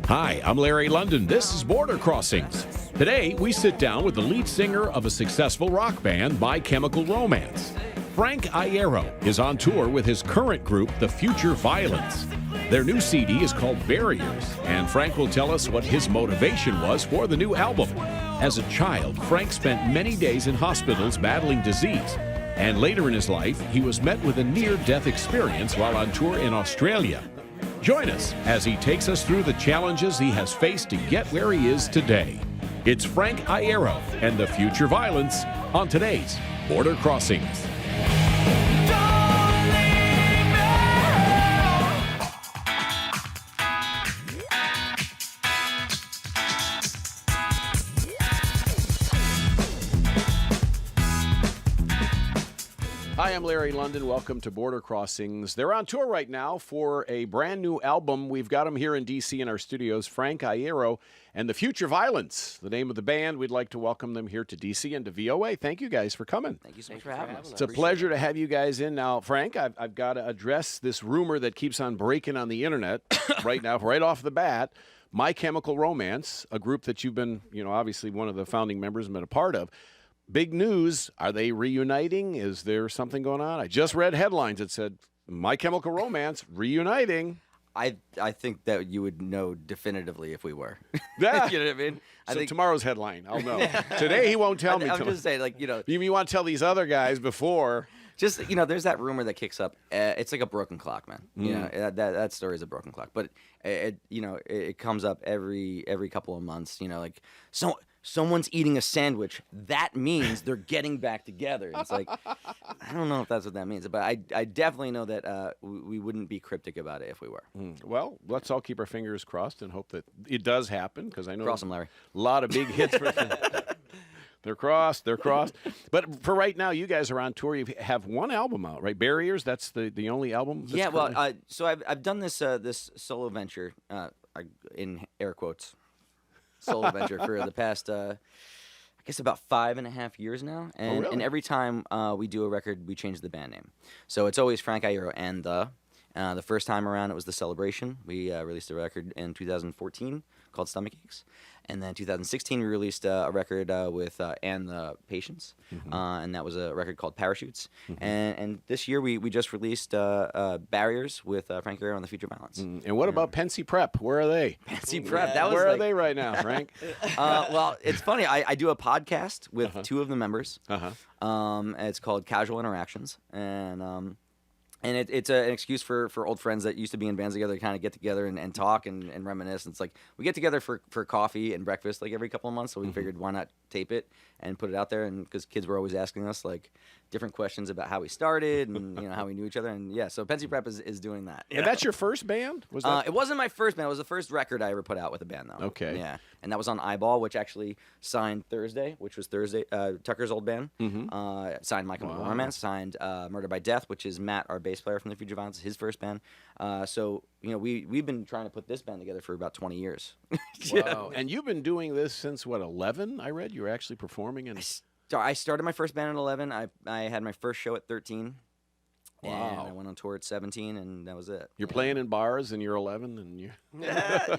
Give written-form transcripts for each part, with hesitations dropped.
Hi, I'm Larry London. This is Border Crossings. Today, we sit down with the lead singer of a successful rock band, My Chemical Romance. Frank Iero is on tour with his current group, The Future Violence. Their new CD is called Barriers, and Frank will tell us what his motivation was for the new album. As a child, Frank spent many days in hospitals battling disease, and later in his life, he was met with a near-death experience while on tour in Australia. Join us as he takes us through the challenges he has faced to get where he is today. It's Frank Iero and The Future Violence on today's Border Crossings. Hi, I'm Larry London. Welcome to Border Crossings. They're on tour right now for a brand new album. We've got them here in D.C. in our studios, Frank Iero and The Future Violence, the name of the band. We'd like to welcome them here to D.C. and to VOA. Thank you guys for coming. Thank you so much for having us. It's a pleasure to have you guys in. Now, Frank, I've got to address this rumor that keeps on breaking on the internet right now, right off the bat. My Chemical Romance, a group that you've been, obviously one of the founding members and been a part of. Big news. Are they reuniting? Is there something going on? I just read headlines that said My Chemical Romance reuniting. I think that you would know definitively if we were. Yeah. You know what I mean? I So think tomorrow's headline. I'll know. Today he won't tell me. I'm just saying, You want to tell these other guys before. just there's that rumor that kicks up. It's like a broken clock, man. That story is a broken clock. But it comes up every couple of months. Someone's eating a sandwich. That means they're getting back together. It's like, I don't know if that's what that means, but I definitely know that we wouldn't be cryptic about it if we were. Well, let's all keep our fingers crossed and hope that it does happen, because I know Cross them, Larry. A lot of big hits. They're crossed. But for right now, you guys are on tour. You have one album out, right? Barriers. That's the only album. Yeah. Well, so I've done this solo venture, in air quotes, solo venture for the past, I guess about 5.5 years now. And, really? And every time we do a record, we change the band name. So it's always Frank Iero and the first time around, it was The Celebration. We released a record in 2014 called Stomach Aches. And then 2016, we released a record with And the Patients. And that was a record called Parachutes. And this year, we just released Barriers with Frank Iero and The Future Violence. And what about Pensy Prep? Where are they? Pensy Prep. That was Where are they right now, Frank? Well, it's funny. I do a podcast with two of the members. It's called Casual Interactions. And it's an excuse for old friends that used to be in bands together to kind of get together and talk and reminisce. And it's like we get together for coffee and breakfast like every couple of months. So we figured why not tape it and put it out there. And because kids were always asking us like different questions about how we started and how we knew each other. And yeah, so Pensy Prep is doing that. And that's your first band? Was that? It wasn't my first band. It was the first record I ever put out with a band, though. Okay. Yeah, and that was on Eyeball, which actually signed Thursday, which was Tucker's old band. Signed My Chemical Romance, signed Murder by Death, which is Matt, our bass player from The Future Violence, his first band. So we've been trying to put this band together for about 20 years. Wow. And you've been doing this since, what, 11? I read you were actually performing in... I started my first band at 11. I had my first show at 13. Wow. And I went on tour at 17, and that was it. You're playing in bars, and you're 11, and you. Yeah.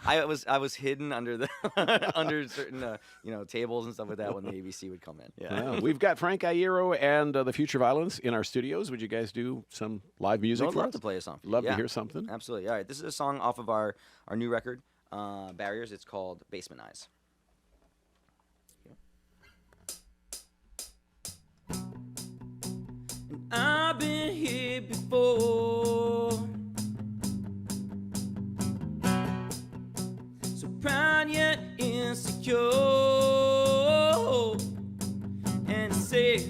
I was hidden under under certain tables and stuff like that when the ABC would come in. Yeah. We've got Frank Iero and The Future Violence in our studios. Would you guys do some live music? I'd for love us? to play a song. Love to hear something. Absolutely. All right. This is a song off of our new record, Barriers. It's called Basement Eyes. I've been here before, so proud yet insecure, and it's safe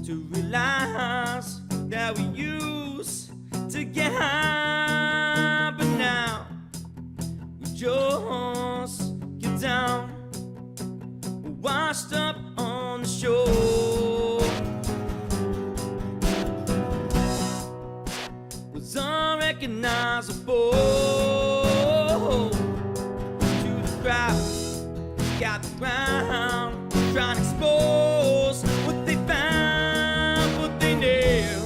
to realize that we used to get high, but now we just get down, washed up on the shore. Unrecognizable to the crowd, got the ground, trying to expose what they found, what they knew.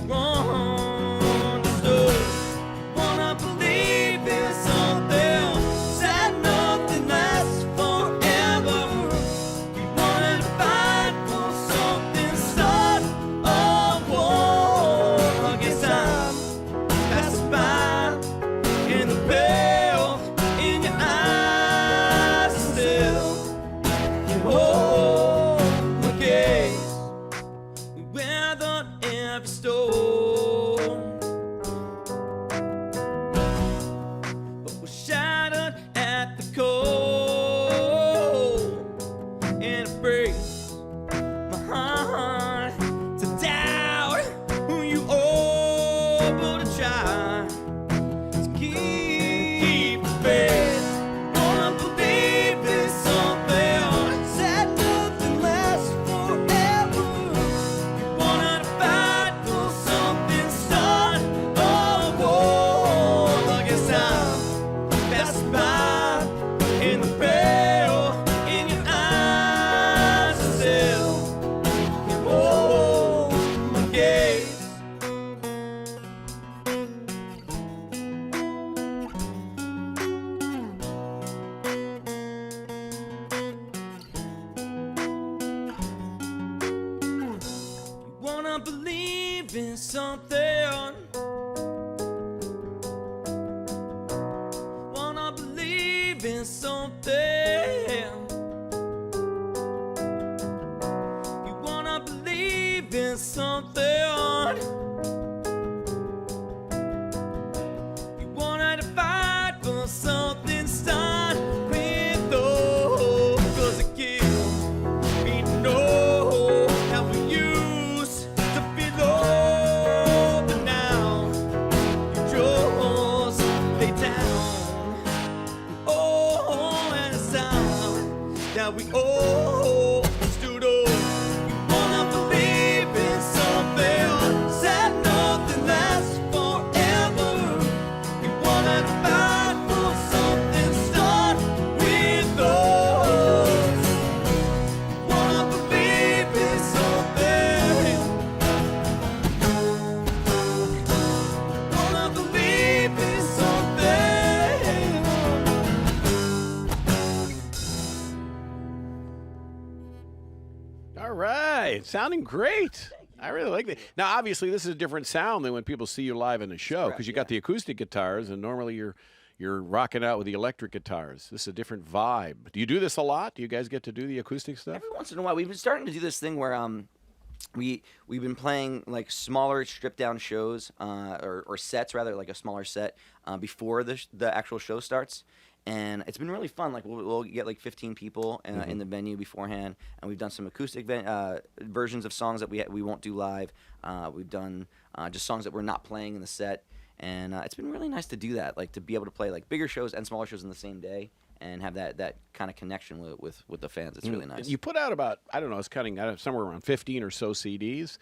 We're on the believe in something. Wanna believe in something. You wanna believe in something. You wanna fight for something. Start with those. 'Cause it gives me know how we used to feel low, but now you just lay down. Oh, and a sound that we all stood on. You wanna believe in something, said nothing lasts forever. You wanna fight for something, start with us. Wanna believe in something. Wanna believe in something. All right, sounding great. I really like that. Now, obviously, this is a different sound than when people see you live in a show correct, because you got the acoustic guitars, and normally you're rocking out with the electric guitars. This is a different vibe. Do you do this a lot? Do you guys get to do the acoustic stuff? Every once in a while, we've been starting to do this thing where we've been playing like smaller stripped down shows or sets rather, like a smaller set before the actual show starts. And it's been really fun. Like we'll get like 15 people in the venue beforehand, and we've done some acoustic versions of songs that we won't do live. We've done just songs that we're not playing in the set, and it's been really nice to do that. Like to be able to play like bigger shows and smaller shows in the same day, and have that kind of connection with the fans. It's really nice. You put out about, I don't know, it's cutting out somewhere around 15 or so CDs.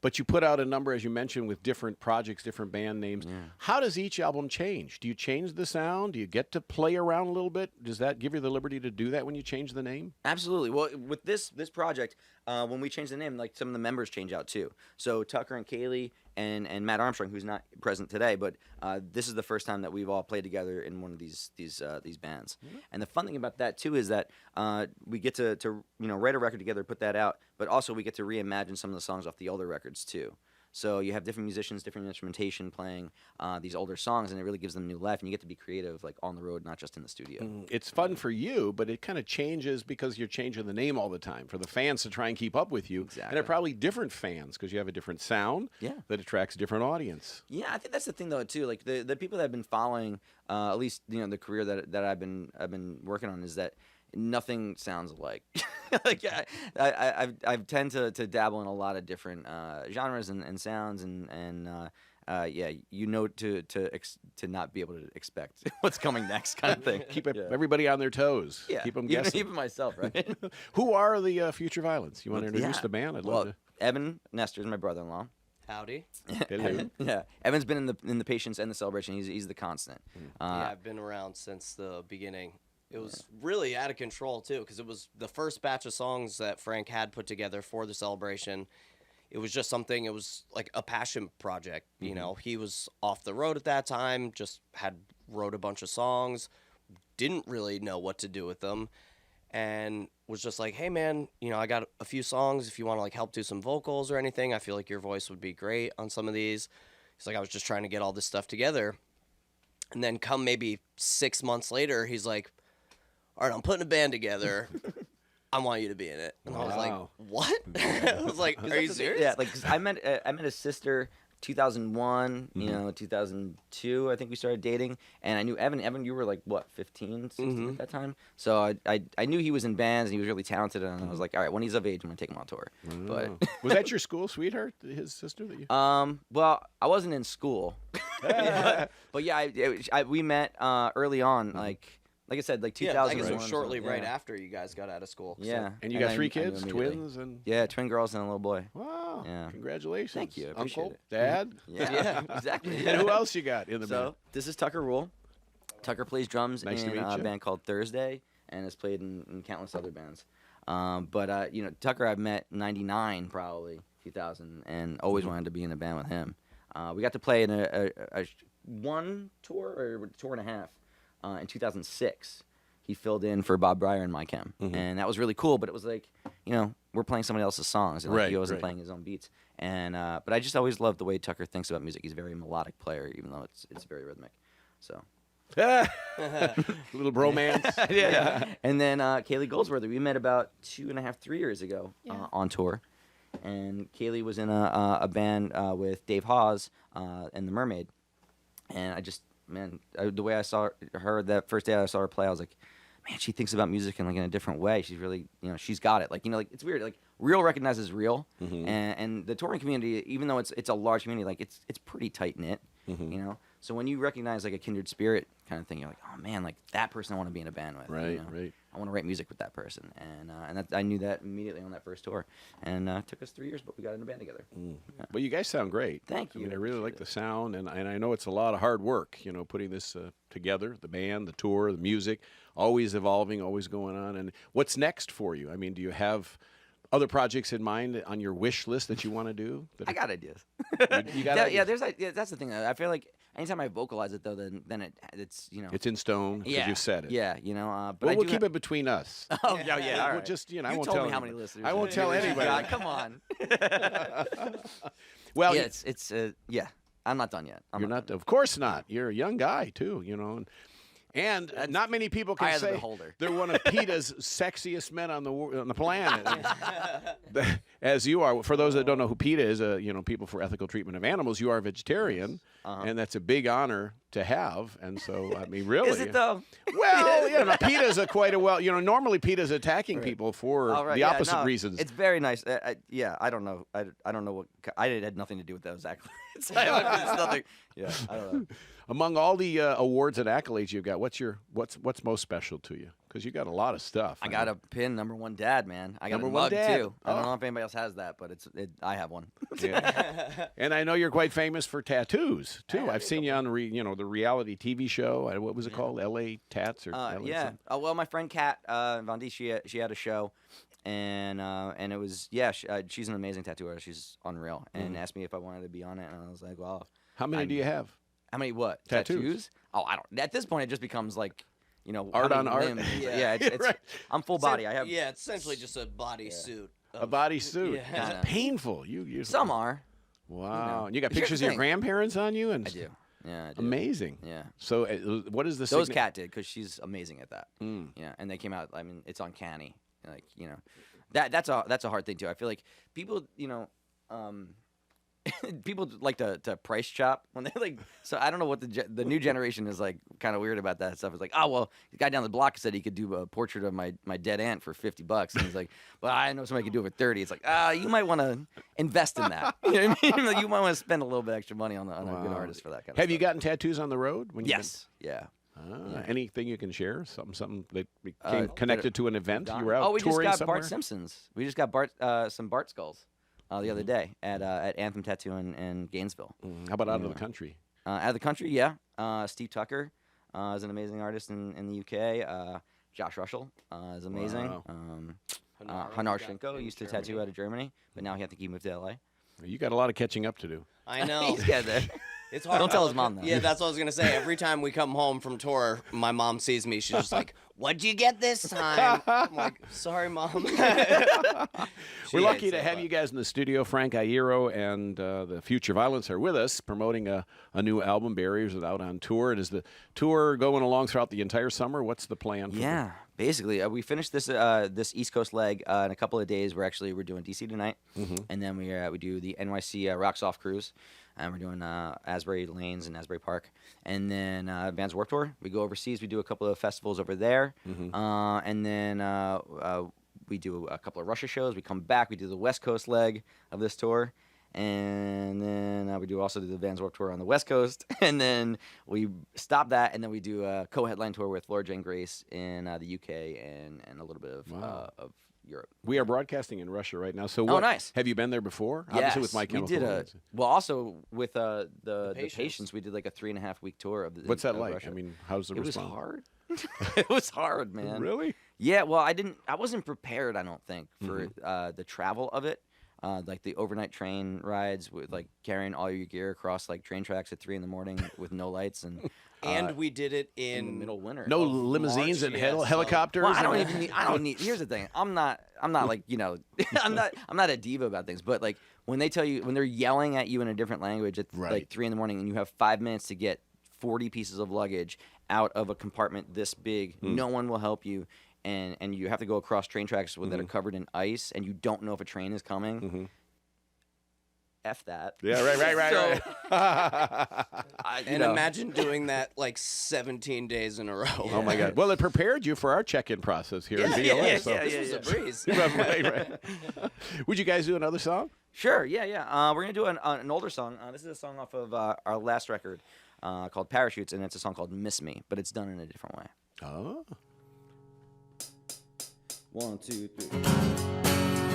But you put out a number, as you mentioned, with different projects, different band names. Yeah. How does each album change? Do you change the sound? Do you get to play around a little bit? Does that give you the liberty to do that when you change the name? Absolutely. Well, with this project, when we change the name, like some of the members change out too. So Tucker and Kaylee and Matt Armstrong, who's not present today, but this is the first time that we've all played together in one of these bands. Mm-hmm. And the fun thing about that too is that we get to write a record together, put that out, but also we get to reimagine some of the songs off the older records too. So you have different musicians, different instrumentation playing these older songs, and it really gives them new life. And you get to be creative, like on the road, not just in the studio. It's fun for you, but it kind of changes because you're changing the name all the time for the fans to try and keep up with you. Exactly. And they're probably different fans because you have a different sound that attracts a different audience. Yeah, I think that's the thing though too. Like the people that have been following, at least the career that I've been working on is that nothing sounds alike. Like I tend to dabble in a lot of different genres and sounds and to not be able to expect what's coming next kind of thing. Keep everybody on their toes. Yeah, keep them guessing. Even myself, right? Who are the Future Violence? You want to introduce the band? I'd love to. Evan Nestor is my brother-in-law. Howdy. Hello. Yeah, Evan's been in the Patience and the Celebration. He's the constant. Yeah, I've been around since the beginning. It was really out of control, too, because it was the first batch of songs that Frank had put together for the Celebration. It was just something, it was like a passion project, you know. He was off the road at that time, just wrote a bunch of songs, didn't really know what to do with them, and was just like, hey, man, I got a few songs. If you want to, like, help do some vocals or anything, I feel like your voice would be great on some of these. He's like, I was just trying to get all this stuff together. And then come maybe 6 months later, he's like, all right, I'm putting a band together. I want you to be in it. And I was like, what? I was like, are you serious? Yeah, like 'cause I met his sister 2001, 2002, I think we started dating, and I knew Evan. Evan, you were like what, 15, 16 at that time? So I knew he was in bands and he was really talented, and I was like, all right, when he's of age, I'm gonna take him on tour. But was that your school sweetheart, his sister? That you? Well, I wasn't in school, but yeah, we met early on, like I said, like 2000. Yeah, I guess it was shortly right after you guys got out of school. So. Yeah. And you got 3 kids, twins, and yeah, twin girls and a little boy. Wow. Yeah. Congratulations. Thank you. I appreciate Uncle, it. Dad. Yeah, exactly. And who else you got in the band? So this is Tucker Rule. Tucker plays drums Nice in to meet a you. band called Thursday and has played in countless other bands. But Tucker I've met 99 probably, 2000, and always wanted to be in a band with him. We got to play in a one tour or tour and a half in 2006. he filled in for Bob Breyer in My Chem, and that was really cool. But it was like, we're playing somebody else's songs, and like, he wasn't playing his own beats. And but I just always loved the way Tucker thinks about music. He's a very melodic player, even though it's very rhythmic. So. Little bromance. Yeah. And then Kaylee Goldsworthy, we met about 2.5, 3 years ago on tour. And Kaylee was in a band with Dave Hawes and The Mermaid. And I just, the way I saw her that first day I saw her play, I was like, man, she thinks about music in like in a different way. She's really, she's got it. Like, like it's weird. Like real recognizes real. And the touring community, even though it's a large community, like it's pretty tight knit. So when you recognize like a kindred spirit kind of thing, you're like, oh man, like that person I want to be in a band with. Right. I want to write music with that person, and I knew that immediately on that first tour, and it took us 3 years, but we got in a band together. Yeah. Well, you guys sound great. Thank you. I mean, I really like the sound, and I know it's a lot of hard work, putting this together, the band, the tour, the music, always evolving, always going on. And what's next for you? I mean, do you have other projects in mind on your wish list that you want to do? I got ideas. You got ideas? Yeah, that's the thing. I feel like anytime I vocalize it, though, then it's It's in stone because you've said it. Yeah, but we'll keep it between us. Oh yeah, all We'll right. just I you won't told tell me how anybody. many listeners. I won't tell anybody. God, come on. Well, yeah, it's I'm not done yet. You're not. Of course not. You're a young guy too. And not many people can say they're one of PETA's sexiest men on the planet, as you are. For those that don't know who PETA is, People for Ethical Treatment of Animals, you are a vegetarian, and that's a big honor to have. And so, I mean, really, is it though? Well, PETA's normally PETA's attacking people for the opposite reasons. It's very nice. I don't know. I don't know what. I had nothing to do with those accolades. It's nothing. Yeah, I don't know. Among all the awards and accolades you've got, what's most special to you? Because you got a lot of stuff. I got a pin, #1 dad, man. I got #1 a mug dad. too. I don't know if anybody else has that, but I have one. Yeah. And I know you're quite famous for tattoos too. I've seen you on the reality TV show. What was it called? L.A. Tats or LA yeah. Well, my friend Kat Von D, she had a show, and it was she's an amazing tattoo artist. She's unreal, and asked me if I wanted to be on it, and I was like, well, how many do you have? How many what? Tattoos? Oh, I don't. At this point, it just becomes like, art on art. Yeah, it's right. I'm full body. I have. Yeah, it's essentially just a bodysuit. A bodysuit. Yeah. Is it painful? You Some are. Wow. And you got pictures of your grandparents on you? I do. Yeah, I do. Amazing. Yeah. So what is the Those Kat did, because she's amazing at that. Mm. Yeah, and they came out. I mean, it's uncanny. Like that's a hard thing too. I feel like people, people like to price chop when they like. So I don't know what the new generation is like. Kind of weird about that stuff. It's like, oh well, the guy down the block said he could do a portrait of my dead aunt for $50, and he's like, well, I know somebody could do it for 30. It's like, you might want to invest in that. You know what I mean? Like, you might want to spend a little bit extra money on a good artist for that kind of stuff. Have you gotten tattoos on the road? Yes. Yeah. Anything you can share? Something that became connected to an event? You were out we touring just got somewhere? Bart Simpsons. We just got some Bart skulls the other day at Anthem Tattoo in Gainesville. How about out of the country? Out of the country, yeah. Steve Tucker is an amazing artist in the UK. Josh Russell is amazing. Wow. Hanar Shinko used to tattoo out of Germany, but now I think he moved to LA. You got a lot of catching up to do. I know. He's got there. It's hard. Don't tell his mom that. Yeah, that's what I was gonna say. Every time we come home from tour, my mom sees me. She's just like, "What'd you get this time?" I'm like, "Sorry, mom." We're lucky to have you guys in the studio. Frank Iero and the Future Violence are with us, promoting a new album. Barriers is out on tour. And is the tour going along throughout the entire summer? What's the plan? Yeah, basically, we finished this East Coast leg in a couple of days. We're doing DC tonight, and then we do the NYC Rocks Off cruise. And we're doing Asbury Lanes and Asbury Park. And then Vans Warped Tour. We go overseas. We do a couple of festivals over there. And then we do a couple of Russia shows. We come back. We do the West Coast leg of this tour. And then we do also do the Vans Warped Tour on the West Coast. And then we stop that. And then we do a co-headline tour with Laura Jane Grace in the UK and a little bit of Europe. We are broadcasting in Russia right now. So nice. Have you been there before? Yes. Obviously with My Chemical Romance. Also with the Patients, we did like a 3.5-week tour of the. What's that like? Russia. I mean, how's the response? It was hard. It was hard, man. Really? Yeah. Well, I wasn't prepared. I don't think for the travel of it. like the overnight train rides with like carrying all your gear across like train tracks at 3 in the morning with no lights And we did it in the in middle of winter. No of limousines March, and yeah, so- helicopters. Well, I and don't all- even need. I don't need. Here's the thing. I'm not like I'm not a diva about things. But like when they're yelling at you in a different language at Right. like 3 in the morning, and you have 5 minutes to get 40 pieces of luggage out of a compartment this big, no one will help you, and you have to go across train tracks that are covered in ice, and you don't know if a train is coming. F that. Yeah, right. And imagine doing that like 17 days in a row. Oh my God! Well, it prepared you for our check-in process here at VLS. so- This was a breeze. right. Would you guys do another song? Sure. Yeah. We're gonna do an older song. This is a song off of our last record called Parachutes, and it's a song called Miss Me, but it's done in a different way. Oh. 1, 2, 3.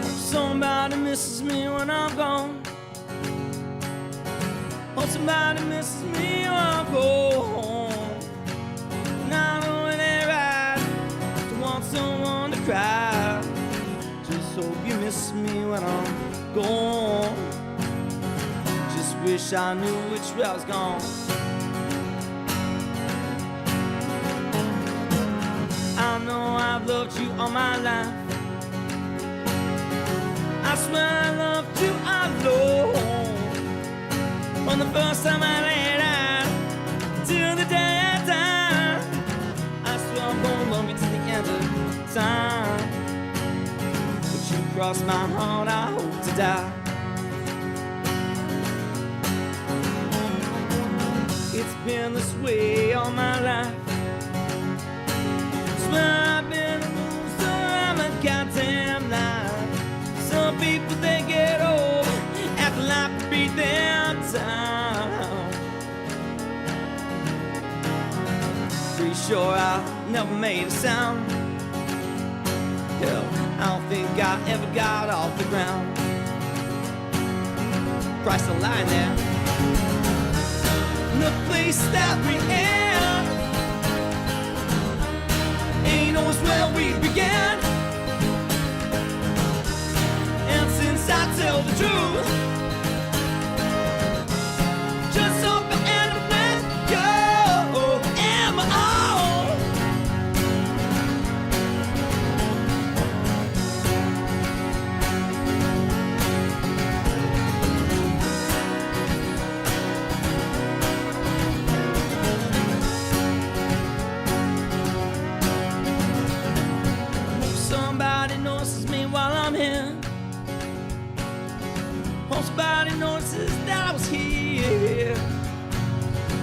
Somebody misses me when I'm gone. Oh, somebody misses me when I go home. And I know it ain't right to want someone to cry. Just hope you miss me when I'm gone. Just wish I knew which way I was gone. I know I've loved you all my life. I swear I loved you alone. From the first time I laid out till the day I die. I swear I'm gonna love you till the end of time. But you crossed my heart, I hope to die. It's been this way all my life. Swear I've been a loser, I'm a goddamn lie. Some people they get old after life beat them down. Pretty sure I never made a sound. Hell, I don't think I ever got off the ground. Christ the line there. The place that we in ain't always where we began. I tell the truth. Just hope I end up with you and my own. Somebody notices me while I'm here. Somebody notices that I was here.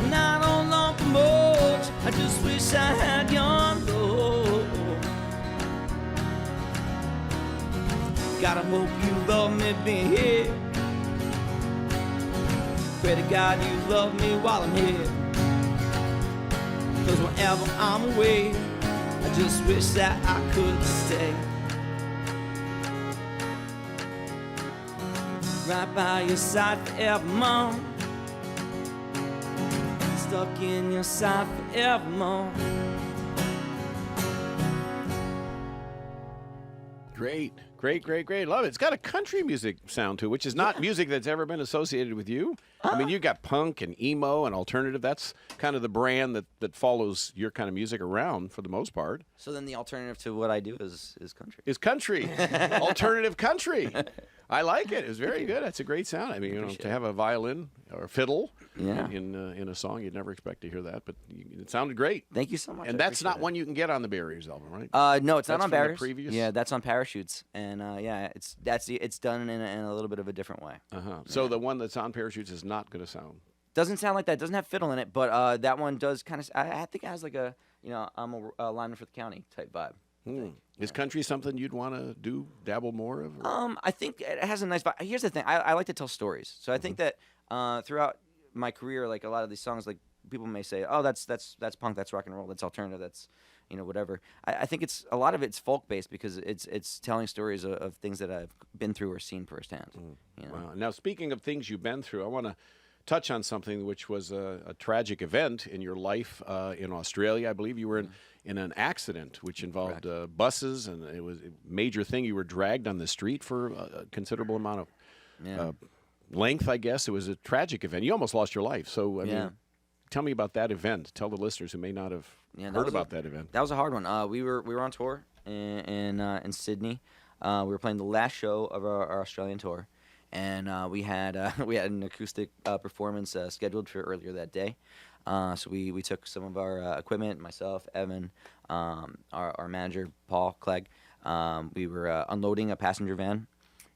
And I don't long for much. I just wish I had your love. Gotta hope you love me being here. Pray to God you love me while I'm here. 'Cause whenever I'm away, I just wish that I could stay. Right by your side forevermore. Stuck in your side forevermore. Great. Love it. It's got a country music sound to it, which is not music that's ever been associated with you. I mean, you've got punk and emo and alternative. That's kind of the brand that follows your kind of music around for the most part. So then the alternative to what I do is country. Is country. Alternative country. I like it. It's very good. That's a great sound. I mean, to have a violin or fiddle in a song, you'd never expect to hear that, but it sounded great. Thank you so much. And I that's not appreciate one you can get on the Barriers album, right? it. No, it's That's not on from the Barriers. previous? Yeah, that's on Parachutes, and it's done in a little bit of a different way. So the one that's on Parachutes is not going to sound. Doesn't sound like that. Doesn't have fiddle in it, but that one does kind of. I think it has like I'm a lineman for the county type vibe. Is country something you'd want to dabble more of? Or? I think it has a nice vibe. Here's the thing. I like to tell stories, so I think that throughout my career, like a lot of these songs, like people may say, "Oh, that's punk, that's rock and roll, that's alternative, that's whatever. I think it's a lot of it's folk based because it's telling stories of things that I've been through or seen firsthand. Wow. Now, speaking of things you've been through, I want to touch on something which was a tragic event in your life in Australia. I believe you were in an accident which involved buses, and it was a major thing. You were dragged on the street for a considerable amount of length, I guess. It was a tragic event. You almost lost your life. So, I mean, tell me about that event. Tell the listeners who may not have heard about that event. That was a hard one. We were on tour in Sydney. We were playing the last show of our Australian tour, and we had an acoustic performance scheduled for earlier that day. So we took some of our equipment, myself, Evan, our manager, Paul Clegg. We were unloading a passenger van,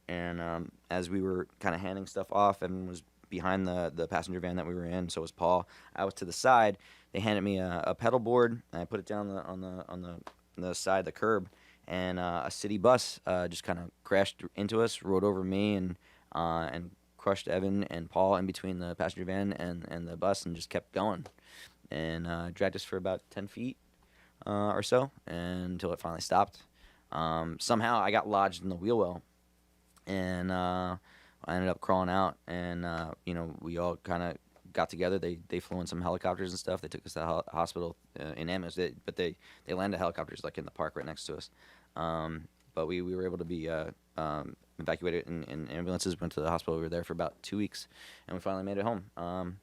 and as we were kind of handing stuff off, Evan was behind the passenger van that we were in, so was Paul. I was to the side. They handed me a pedal board, and I put it down on the side of the curb, and a city bus just kind of crashed into us, rode over me, and crushed Evan and Paul in between the passenger van and the bus, and just kept going, and dragged us for about 10 feet or so until it finally stopped. Somehow I got lodged in the wheel well, and I ended up crawling out, and we all kind of got together. They flew in some helicopters and stuff. They took us to the hospital in ambulance, but they landed helicopters like in the park right next to us. But we were able to be evacuated in ambulances. Went to the hospital. We were there for about 2 weeks, and we finally made it home.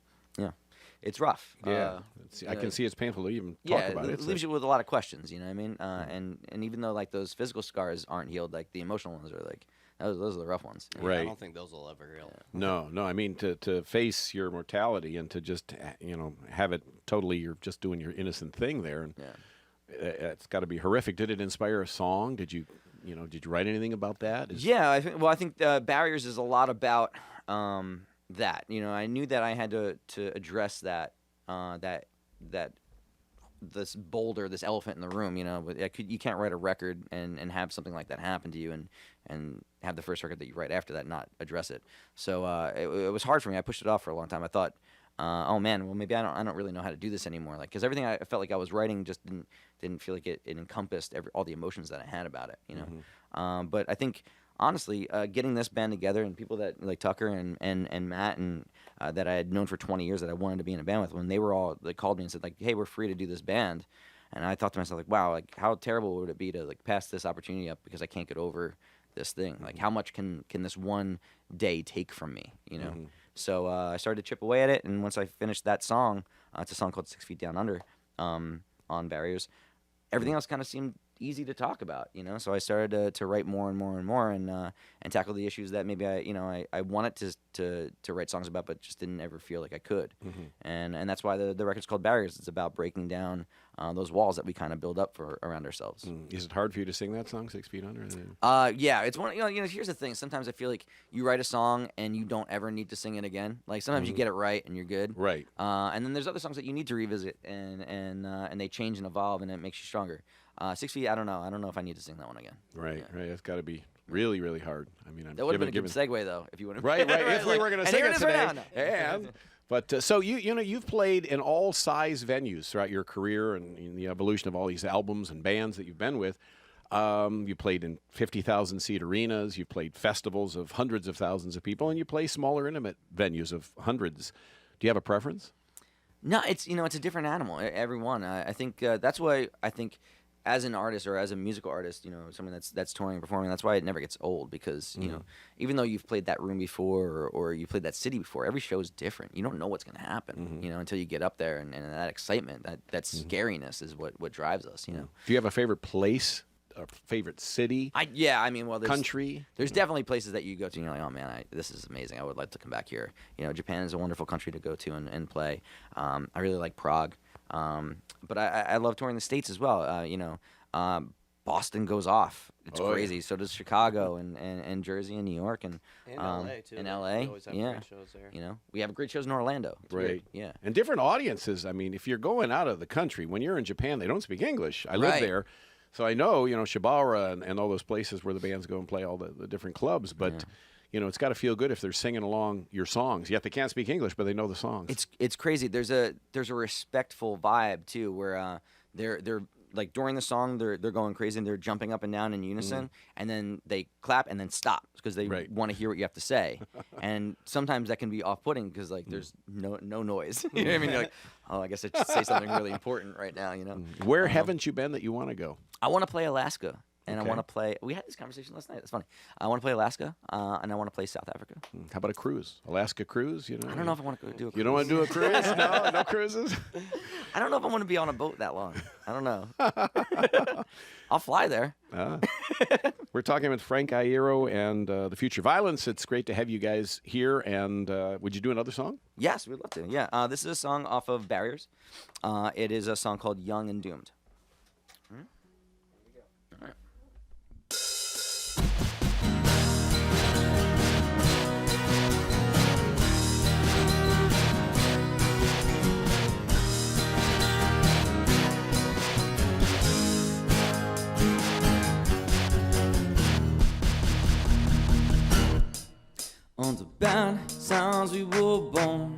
It's rough. I can see it's painful to even talk about it. It leaves you with a lot of questions. You know what I mean? And even though like those physical scars aren't healed, like the emotional ones are like. Those are the rough ones. Right. I don't think those will ever heal. No. I mean, to face your mortality and to just, have it totally, you're just doing your innocent thing there. And it's got to be horrific. Did it inspire a song? Did you write anything about that? I think Barriers is a lot about that. I knew that I had to address that this boulder, this elephant in the room, you can't write a record and have something like that happen to you and have the first record that you write after that not address it. So it was hard for me. I pushed it off for a long time. I thought, oh man, well maybe I don't really know how to do this anymore. Like, because everything I felt like I was writing just didn't feel like it encompassed all the emotions that I had about it. But I think honestly, getting this band together and people that like Tucker and Matt and that I had known for 20 years that I wanted to be in a band with, when they called me and said like, hey, we're free to do this band. And I thought to myself like, wow, like how terrible would it be to like pass this opportunity up because I can't get over this thing? Like how much can this one day take from me, So I started to chip away at it, and once I finished that song, it's a song called 6 Feet Down Under on Barriers, everything else kind of seemed easy to talk about, So I started to write more and more and more, and tackle the issues that maybe I wanted to write songs about, but just didn't ever feel like I could. And that's why the record's called Barriers. It's about breaking down those walls that we kind of build up around ourselves. Is it hard for you to sing that song, 6 Feet Under? Yeah, it's one. Here's the thing. Sometimes I feel like you write a song and you don't ever need to sing it again. Like sometimes you get it right and you're good. Right. And then there's other songs that you need to revisit and they change and evolve, and it makes you stronger. 6 Feet, I don't know if I need to sing that one again. Right. That's got to be really, really hard. I mean, that would have been a good segue though, if you would have. Right. If we were going to sing it today. Right now. But so you've played in all size venues throughout your career and in the evolution of all these albums and bands that you've been with. You played in 50,000 seat arenas. You played festivals of hundreds of thousands of people, and you play smaller, intimate venues of hundreds. Do you have a preference? No, it's a different animal. Every one. I think that's why I think. As an artist or as a musical artist, someone that's touring and performing, that's why it never gets old because, even though you've played that room before or you played that city before, every show is different. You don't know what's going to happen, until you get up there, and that excitement, that scariness is what drives us, Do you have a favorite place, a favorite city? Country? There's definitely places that you go to and you're like, oh man, this is amazing. I would like to come back here. Japan is a wonderful country to go to and play. I really like Prague. But I love touring the States as well. Boston goes off. It's crazy. Yeah. So does Chicago and Jersey and New York and LA too. In LA, we always have great shows there. We have great shows in Orlando. It's right. Weird. Yeah. And different audiences. I mean, if you're going out of the country, when you're in Japan, they don't speak English. I live there. So I know, Shibara and all those places where the bands go and play all the different clubs. But, it's got to feel good if they're singing along your songs. Yet they can't speak English, but they know the songs. It's crazy. There's a respectful vibe, too, where they're like during the song they're going crazy and they're jumping up and down in unison, and then they clap and then stop because they want to hear what you have to say. And sometimes that can be off-putting because like there's no noise. You know what I mean? You're like, oh, I guess I should say something really important right now. You know. Where haven't you been that you want to go? I want to play Alaska. And I want to play. We had this conversation last night. That's funny. I want to play Alaska, and I want to play South Africa. How about a cruise? Alaska cruise? You know. I don't know if I want to go do a cruise. You don't want to do a cruise? No cruises. I don't know if I want to be on a boat that long. I don't know. I'll fly there. We're talking with Frank Iero and the Future Violence. It's great to have you guys here. And would you do another song? Yes, we'd love to. Yeah, this is a song off of Barriers. It is a song called "Young and Doomed." On the bad sounds we were born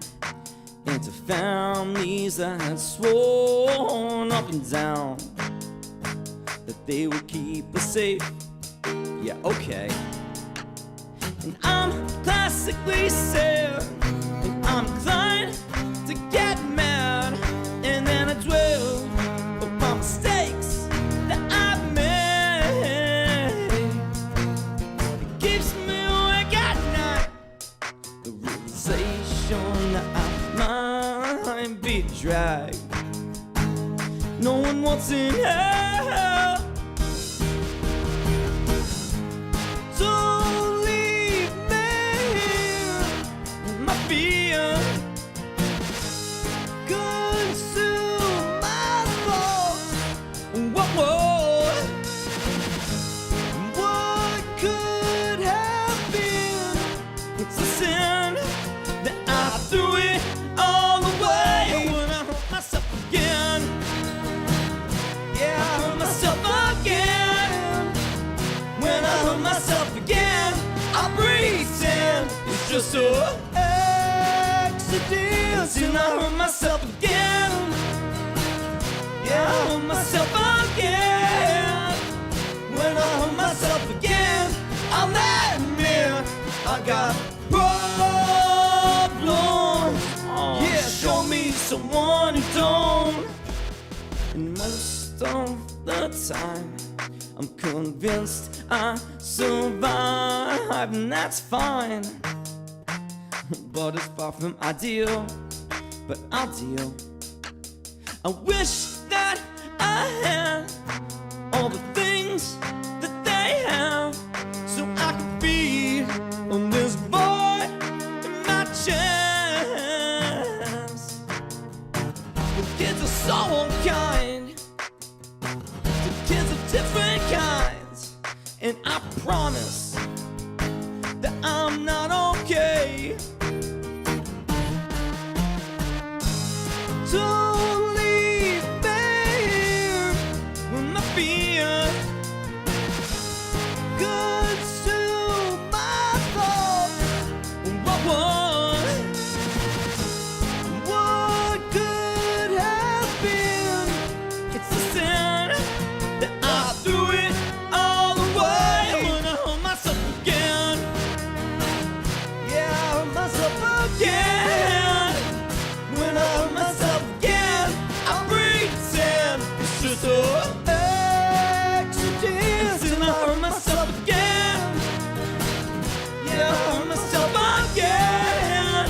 into families that had sworn up and down that they would keep us safe. Yeah, okay. And I'm classically sad, and I'm inclined to get mad, and then I dwell on my mistakes that I've made. It keeps me awake at night, the realization that I might be dragged. No one wants in hell. Don't leave me. My fear consume my thoughts. Whoa. What could have been? It's a sin that I threw it all away. When I hurt myself again, yeah, I hurt myself again. When I hurt myself again, I pretend it's just an accident. And I hurt myself again, yeah, I hurt myself again. When I hurt myself again, I'll admit I got problems. Yeah, show me someone who don't. And most of the time, I'm convinced I survive, and that's fine. But it's far from ideal, but I'll deal. I wish that I had all the things that they have, so I could feed on this void in my chest. The kids are so unkind, the kids are different kinds, and I promise that I'm not okay. Don't leave me here with my fear consume my thoughts. What could have been? It's a sin that I threw it all away. When I hurt myself again, yeah, I hurt myself again. When I hurt myself again, I pretend it's just an accident. And I hurt myself again, yeah, I hurt myself again.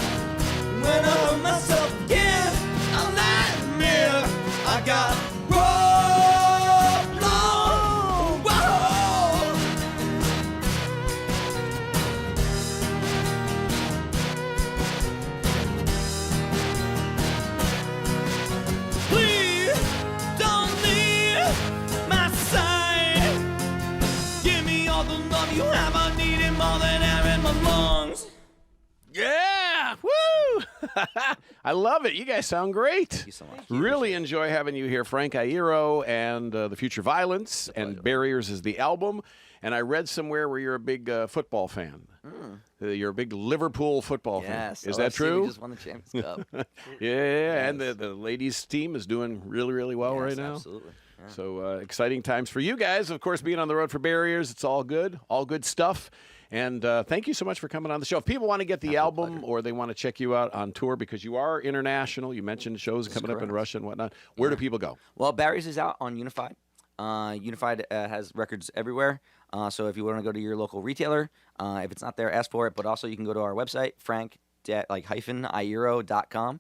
When I hurt myself again, I'll admit I got problems. Whoa. Please don't leave my side. Give me all the love you have. I need it more than air in my lungs. Yeah! Woo! I love it. You guys sound great. Thank you so much. Really enjoy having you here, Frank Iero and the Future Violence, and Barriers is the album. And I read somewhere where you're a big football fan. You're a big Liverpool football Yes. fan. Is that OFC, true? We just won the Champions Cup. Yeah, and the ladies' team is doing really, really well right Yes, now. Absolutely. So exciting times for you guys. Of course, being on the road for Barriers, it's all good stuff. And thank you so much for coming on the show. If people want to get the album or they want to check you out on tour, because you are international, you mentioned shows coming up in Russia and whatnot, where do people go? Well, Barry's is out on Unified. Unified has records everywhere. So if you want to go to your local retailer, if it's not there, ask for it. But also you can go to our website, frank-iero.com.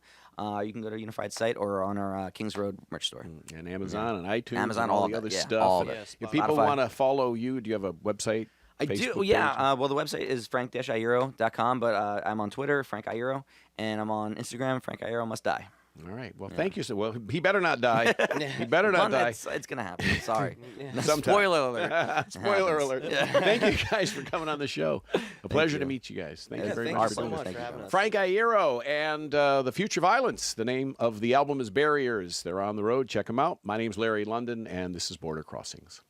You can go to Unified site or on our Kings Road merch store. And Amazon and iTunes Amazon, and all all the of other it, yeah, stuff. all of And it. if people Spotify. want to follow you, do you have a website? I Facebook do, page? yeah. Well, the website is frank-iero.com, but I'm on Twitter, Frank Iero, and I'm on Instagram, Frank Iero Must Die. All right. Well, thank you. So, well, he better not die. He better not die. It's going to happen. Sorry. Sometime. Spoiler alert. Spoiler alert. Thank you guys for coming on the show. A pleasure to meet you guys. Thank you very thank much you for so doing much this. for having us. Frank Iero and The Future Violence. The name of the album is Barriers. They're on the road. Check them out. My name's Larry London, and this is Border Crossings.